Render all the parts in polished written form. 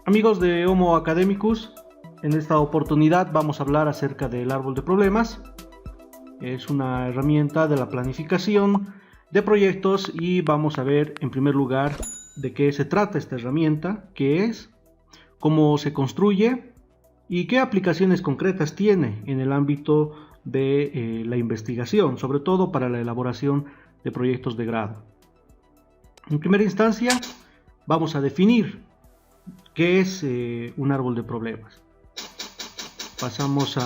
Amigos de Homo Academicus, en esta oportunidad vamos a hablar acerca del árbol de problemas. Es una herramienta de la planificación de proyectos y vamos a ver en primer lugar de qué se trata esta herramienta, qué es, cómo se construye y qué aplicaciones concretas tiene en el ámbito de la investigación, sobre todo para la elaboración de proyectos de grado. En primera instancia vamos a definir qué es un árbol de problemas. Pasamos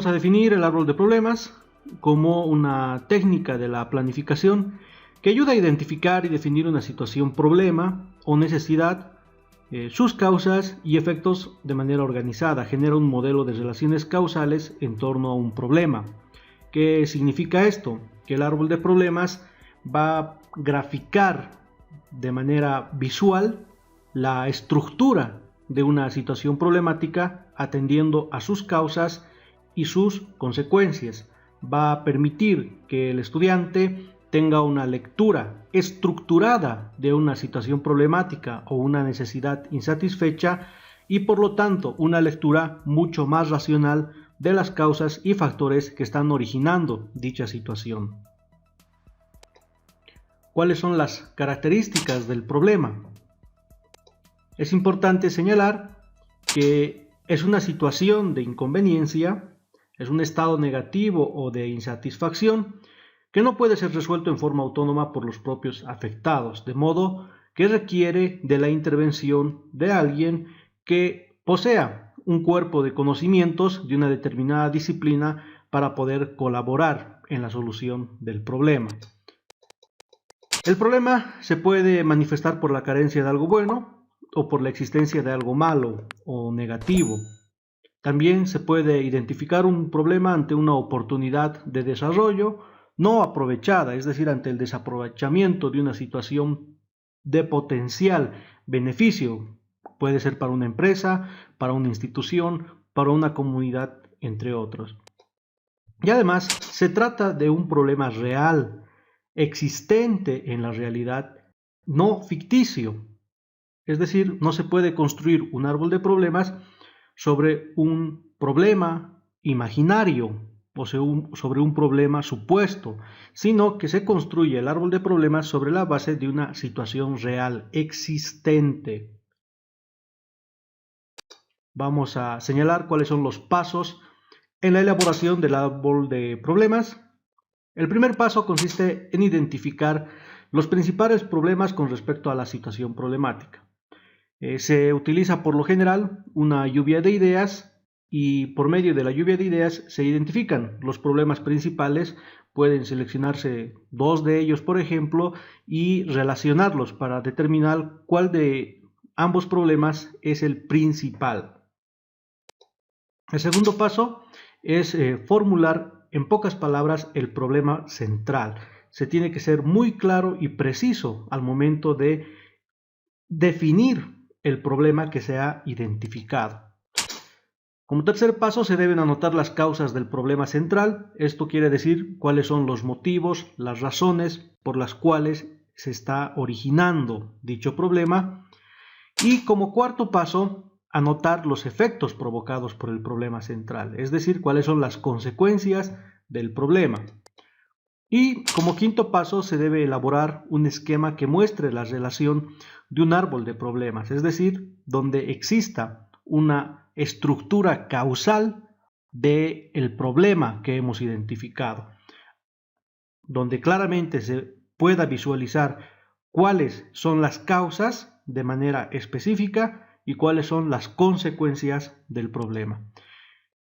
a definir el árbol de problemas como una técnica de la planificación que ayuda a identificar y definir una situación, problema o necesidad, sus causas y efectos de manera organizada. Genera un modelo de relaciones causales en torno a un problema. ¿Qué significa esto? Que el árbol de problemas va a graficar de manera visual la estructura de una situación problemática atendiendo a sus causas y sus consecuencias. Va a permitir que el estudiante tenga una lectura estructurada de una situación problemática o una necesidad insatisfecha y por lo tanto una lectura mucho más racional de las causas y factores que están originando dicha situación. ¿Cuáles son las características del problema? Es importante señalar que es una situación de inconveniencia, es un estado negativo o de insatisfacción que no puede ser resuelto en forma autónoma por los propios afectados, de modo que requiere de la intervención de alguien que posea un cuerpo de conocimientos de una determinada disciplina para poder colaborar en la solución del problema. El problema se puede manifestar por la carencia de algo bueno o por la existencia de algo malo o negativo. También se puede identificar un problema ante una oportunidad de desarrollo no aprovechada, es decir, ante el desaprovechamiento de una situación de potencial beneficio. Puede ser para una empresa, para una institución, para una comunidad, entre otros. Y además se trata de un problema real, existente en la realidad, no ficticio. Es decir, no se puede construir un árbol de problemas sobre un problema imaginario o sobre un problema supuesto, sino que se construye el árbol de problemas sobre la base de una situación real, existente. Vamos a señalar cuáles son los pasos en la elaboración del árbol de problemas. El primer paso consiste en identificar los principales problemas con respecto a la situación problemática. Se utiliza por lo general una lluvia de ideas y por medio de la lluvia de ideas se identifican los problemas principales. Pueden seleccionarse dos de ellos, por ejemplo, y relacionarlos para determinar cuál de ambos problemas es el principal. El segundo paso es formular en pocas palabras el problema central. Se tiene que ser muy claro y preciso al momento de definir el problema que se ha identificado. Como tercer paso se deben anotar las causas del problema central. Esto quiere decir cuáles son los motivos, las razones por las cuales se está originando dicho problema. Y como cuarto paso, anotar los efectos provocados por el problema central, es decir, cuáles son las consecuencias del problema. Y como quinto paso se debe elaborar un esquema que muestre la relación de un árbol de problemas, es decir, donde exista una estructura causal del problema que hemos identificado, donde claramente se pueda visualizar cuáles son las causas de manera específica y cuáles son las consecuencias del problema.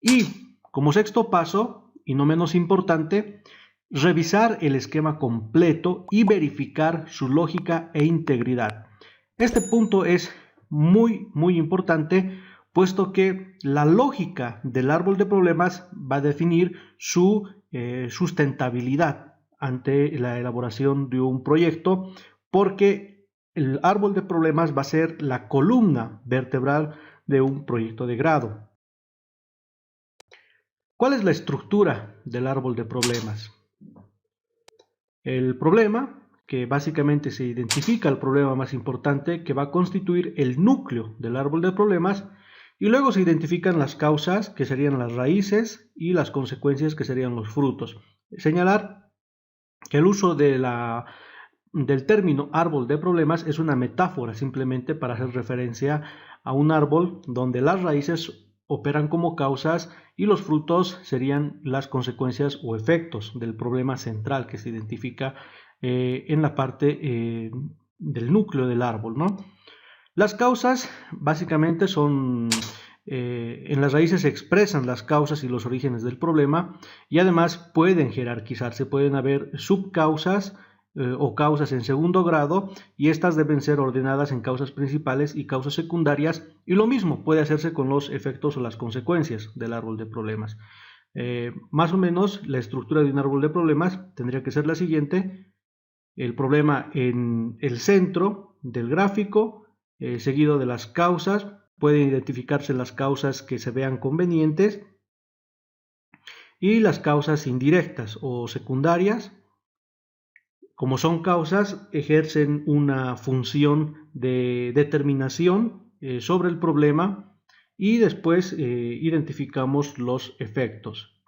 Y como sexto paso, y no menos importante, revisar el esquema completo y verificar su lógica e integridad. Este punto es muy importante, puesto que la lógica del árbol de problemas va a definir su sustentabilidad ante la elaboración de un proyecto, porque el árbol de problemas va a ser la columna vertebral de un proyecto de grado. ¿Cuál es la estructura del árbol de problemas? El problema, que básicamente se identifica el problema más importante que va a constituir el núcleo del árbol de problemas, y luego se identifican las causas, que serían las raíces, y las consecuencias, que serían los frutos. Señalar que el uso del término árbol de problemas es una metáfora simplemente para hacer referencia a un árbol donde las raíces operan como causas y los frutos serían las consecuencias o efectos del problema central que se identifica en la parte del núcleo del árbol, ¿no? Las causas básicamente son, en las raíces se expresan las causas y los orígenes del problema, y además pueden jerarquizarse, pueden haber subcausas o causas en segundo grado, y estas deben ser ordenadas en causas principales y causas secundarias, y lo mismo puede hacerse con los efectos o las consecuencias del árbol de problemas. Más o menos la estructura de un árbol de problemas tendría que ser la siguiente: el problema en el centro del gráfico, seguido de las causas. Pueden identificarse las causas que se vean convenientes y las causas indirectas o secundarias. Como son causas, ejercen una función de determinación sobre el problema, y después identificamos los efectos.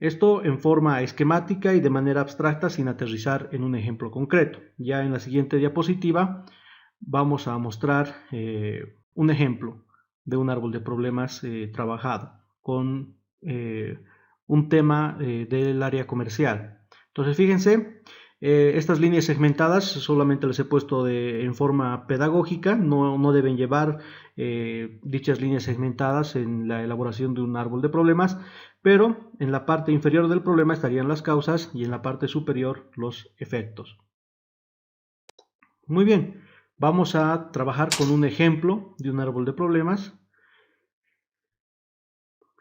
Esto en forma esquemática y de manera abstracta, sin aterrizar en un ejemplo concreto. Ya en la siguiente diapositiva vamos a mostrar un ejemplo de un árbol de problemas trabajado con un tema del área comercial. Entonces, fíjense, estas líneas segmentadas solamente las he puesto en forma pedagógica, no deben llevar dichas líneas segmentadas en la elaboración de un árbol de problemas, pero en la parte inferior del problema estarían las causas y en la parte superior los efectos. Muy bien, vamos a trabajar con un ejemplo de un árbol de problemas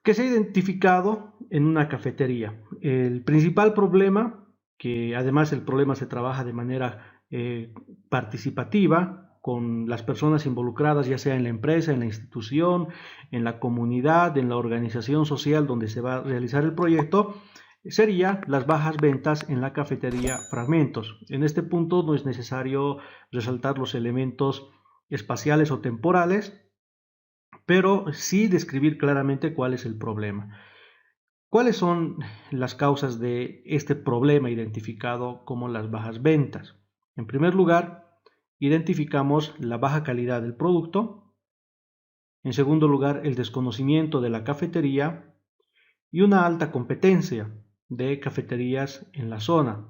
que se ha identificado en una cafetería. El principal problema, que además el problema se trabaja de manera participativa con las personas involucradas, ya sea en la empresa, en la institución, en la comunidad, en la organización social donde se va a realizar el proyecto, sería las bajas ventas en la cafetería Fragmentos. En este punto no es necesario resaltar los elementos espaciales o temporales, pero sí describir claramente cuál es el problema. ¿Cuáles son las causas de este problema identificado como las bajas ventas? En primer lugar, identificamos la baja calidad del producto. En segundo lugar, el desconocimiento de la cafetería y una alta competencia de cafeterías en la zona.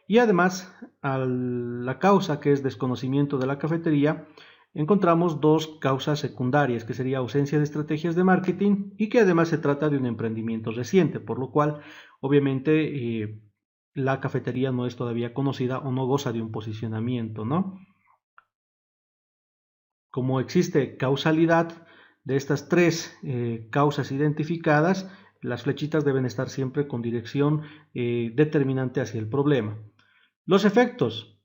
Y además, a la causa, que es desconocimiento de la cafetería, encontramos dos causas secundarias, que sería ausencia de estrategias de marketing y que además se trata de un emprendimiento reciente, por lo cual obviamente la cafetería no es todavía conocida o no goza de un posicionamiento, ¿no? Como existe causalidad de estas tres causas identificadas, las flechitas deben estar siempre con dirección determinante hacia el problema. Los efectos.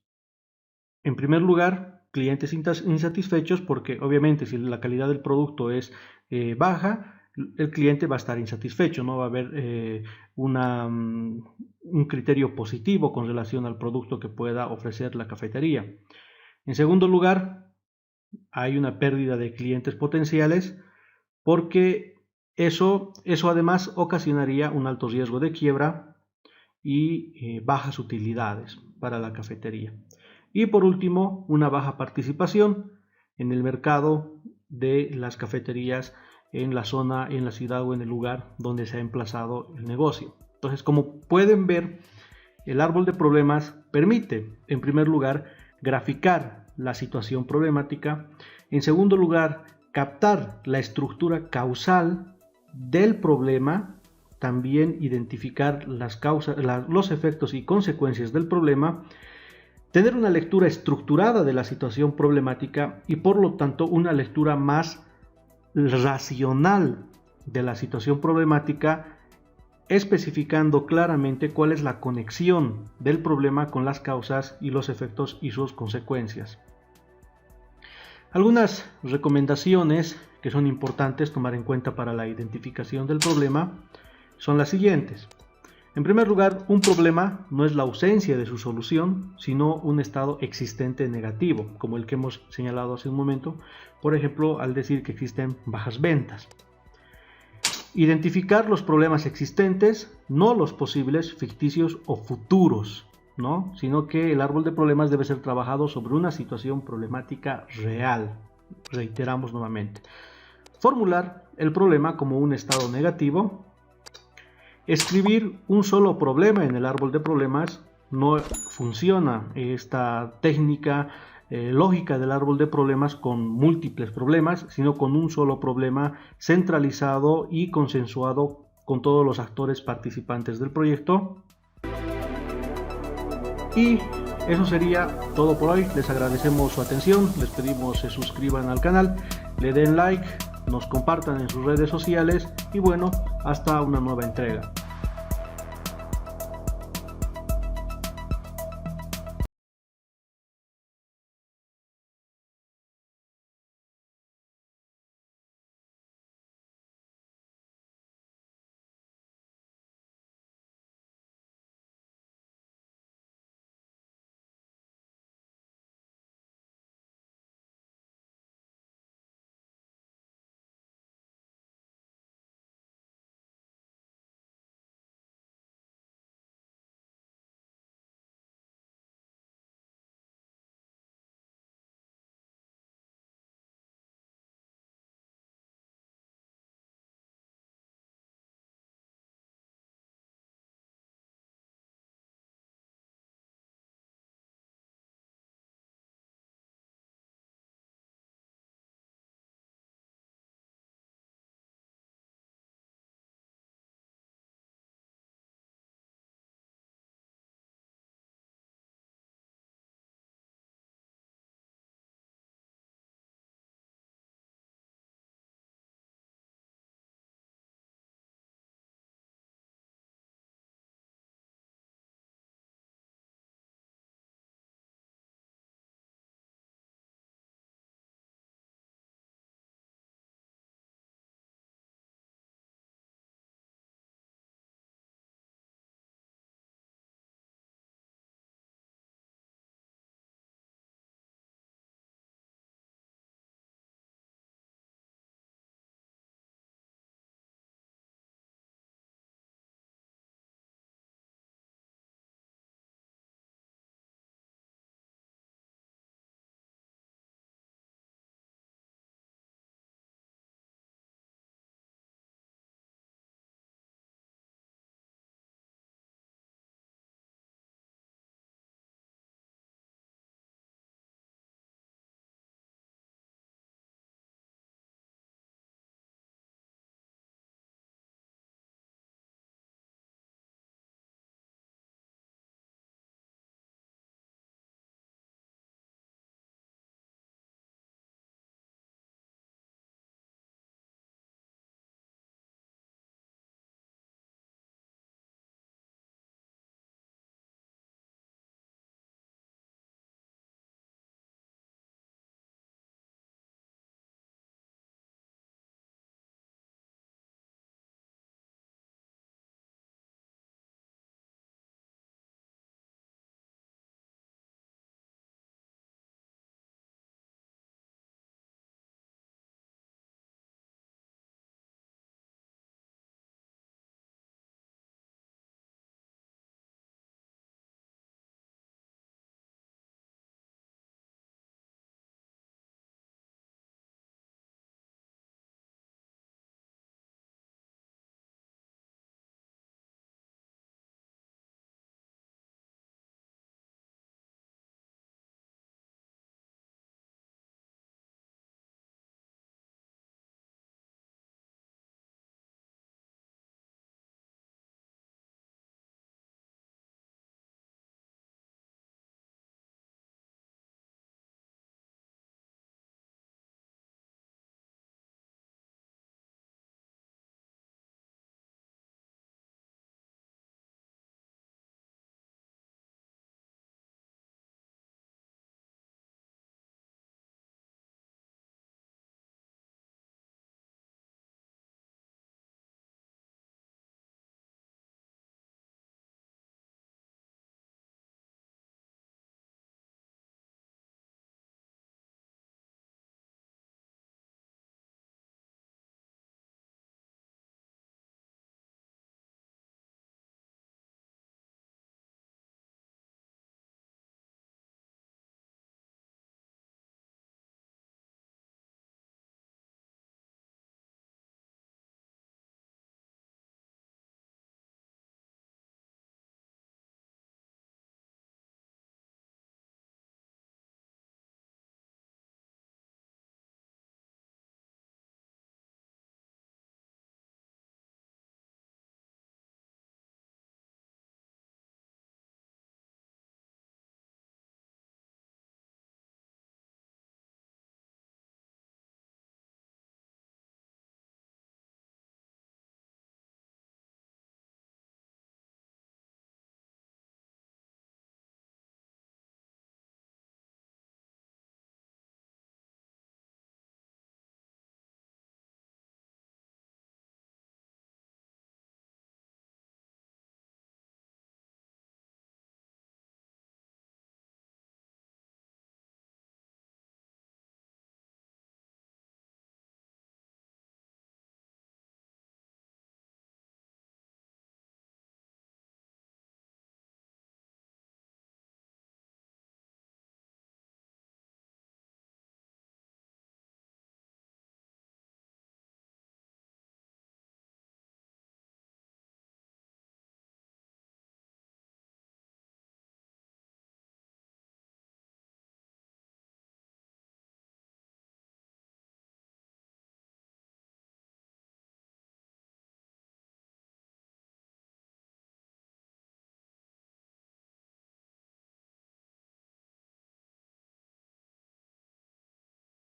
En primer lugar, clientes insatisfechos, porque obviamente si la calidad del producto es baja, el cliente va a estar insatisfecho, no va a haber un criterio positivo con relación al producto que pueda ofrecer la cafetería. En segundo lugar, hay una pérdida de clientes potenciales, porque eso además ocasionaría un alto riesgo de quiebra y bajas utilidades para la cafetería. Y por último, una baja participación en el mercado de las cafeterías en la zona, en la ciudad o en el lugar donde se ha emplazado el negocio. Entonces, como pueden ver, el árbol de problemas permite, en primer lugar, graficar la situación problemática. En segundo lugar, captar la estructura causal del problema, también identificar las causas, los efectos y consecuencias del problema, tener una lectura estructurada de la situación problemática y por lo tanto una lectura más racional de la situación problemática, especificando claramente cuál es la conexión del problema con las causas y los efectos y sus consecuencias. Algunas recomendaciones que son importantes tomar en cuenta para la identificación del problema. son las siguientes. En primer lugar, un problema no es la ausencia de su solución, sino un estado existente negativo, como el que hemos señalado hace un momento, por ejemplo, al decir que existen bajas ventas. Identificar los problemas existentes, no los posibles, ficticios o futuros, ¿no? Sino que el árbol de problemas debe ser trabajado sobre una situación problemática real. Reiteramos nuevamente. Formular el problema como un estado negativo. Escribir un solo problema en el árbol de problemas. No funciona esta técnica lógica del árbol de problemas con múltiples problemas, sino con un solo problema centralizado y consensuado con todos los actores participantes del proyecto. Y eso sería todo por hoy. Les agradecemos su atención, les pedimos se suscriban al canal, le den like, nos compartan en sus redes sociales y bueno, hasta una nueva entrega.